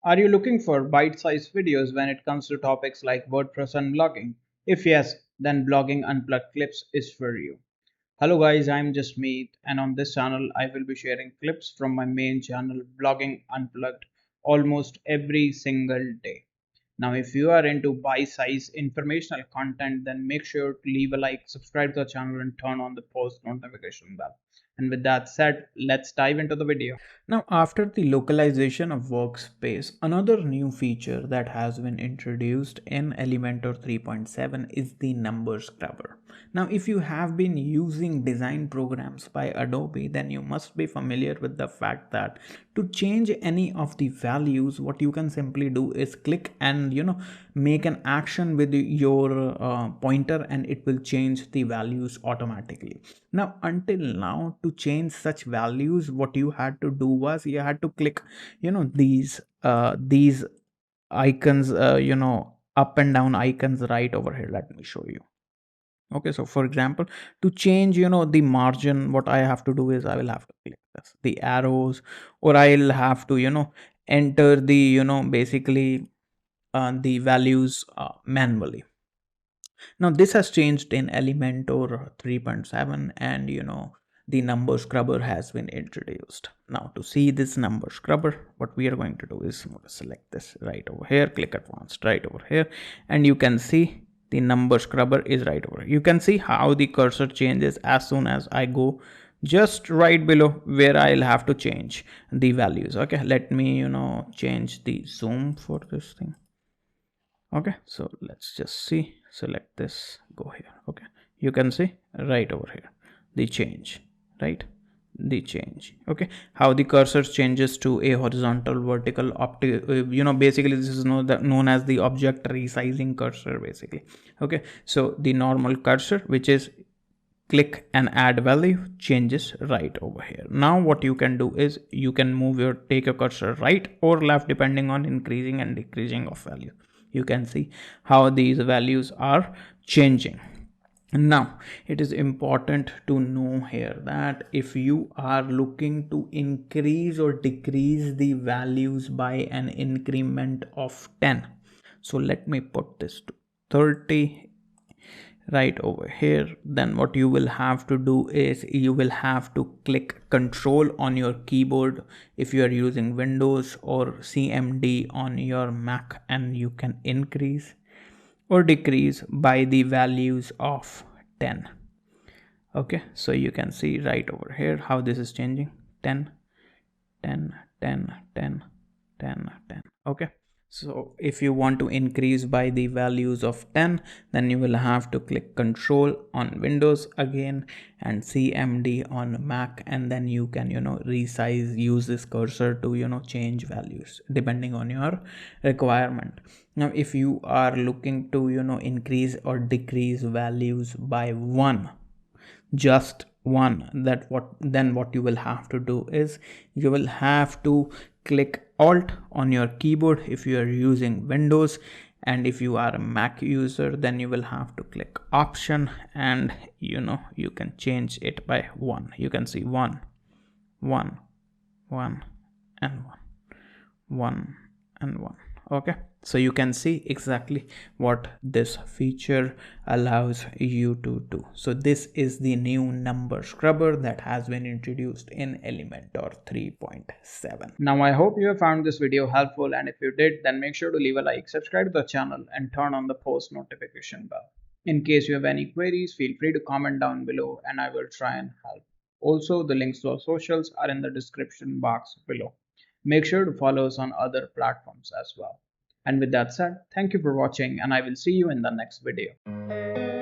Are you looking for bite-sized videos when it comes to topics like WordPress and blogging? If yes, then Blogging Unplugged Clips is for you. Hello guys, I'm Jasmeet, and on this channel I will be sharing clips from my main channel Blogging Unplugged almost every single day. Now if you are into bite-sized informational content, then make sure to leave a like, subscribe to the channel and turn on the post notification bell. And with that said, let's dive into the video. Now, after the localization of workspace, another new feature that has been introduced in Elementor 3.7 is the number scrubber. Now, if you have been using design programs by Adobe, then you must be familiar with the fact that to change any of the values, what you can simply do is click and make an action with your pointer, and it will change the values automatically. Now, until now, to change such values, what you had to do was you had to click these icons, up and down icons right over here. Let me show you. Okay, so for example, to change the margin, what I have to do is I will have to click this, the arrows, or I'll have to enter the basically the values manually. Now this has changed in Elementor 3.7, and the number scrubber has been introduced. Now to see this number scrubber, what we are going to do is select this right over here, click advanced right over here, and you can see the number scrubber is right over here. You can see how the cursor changes as soon as I go just right below where I'll have to change the values. Okay, let me change the zoom for this thing. Okay, so let's just see, select this, go here. Okay, you can see right over here the change, right, the change. Okay, how the cursor changes to a horizontal, vertical, basically this is known as the object resizing cursor basically. Okay, so the normal cursor, which is click and add value, changes right over here. Now what you can do is you can take your cursor right or left depending on increasing and decreasing of value. You can see how these values are changing. Now it is important to know here that if you are looking to increase or decrease the values by an increment of 10, so let me put this to 30 right over here, then what you will have to do is you will have to click control on your keyboard if you are using Windows, or CMD on your Mac, and you can increase or decrease by the values of 10. Okay, so you can see right over here how this is changing. 10, 10, 10, 10, 10, 10. Okay, so if you want to increase by the values of 10, then you will have to click control on Windows again and CMD on Mac, and then you can resize, use this cursor to change values depending on your requirement. Now if you are looking to increase or decrease values by 1, just one, what you will have to do is you will have to click Alt on your keyboard if you are using Windows, and if you are a Mac user, then you will have to click Option, and you can change it by 1. You can see 1, 1, 1, and 1, 1, and 1. Okay, so you can see exactly what this feature allows you to do. So this is the new number scrubber that has been introduced in Elementor 3.7. Now I hope you have found this video helpful, and if you did, then make sure to leave a like, subscribe to the channel and turn on the post notification bell. In case you have any queries, feel free to comment down below and I will try and help. Also, the links to our socials are in the description box below. Make sure to follow us on other platforms as well. And with that said, thank you for watching and I will see you in the next video.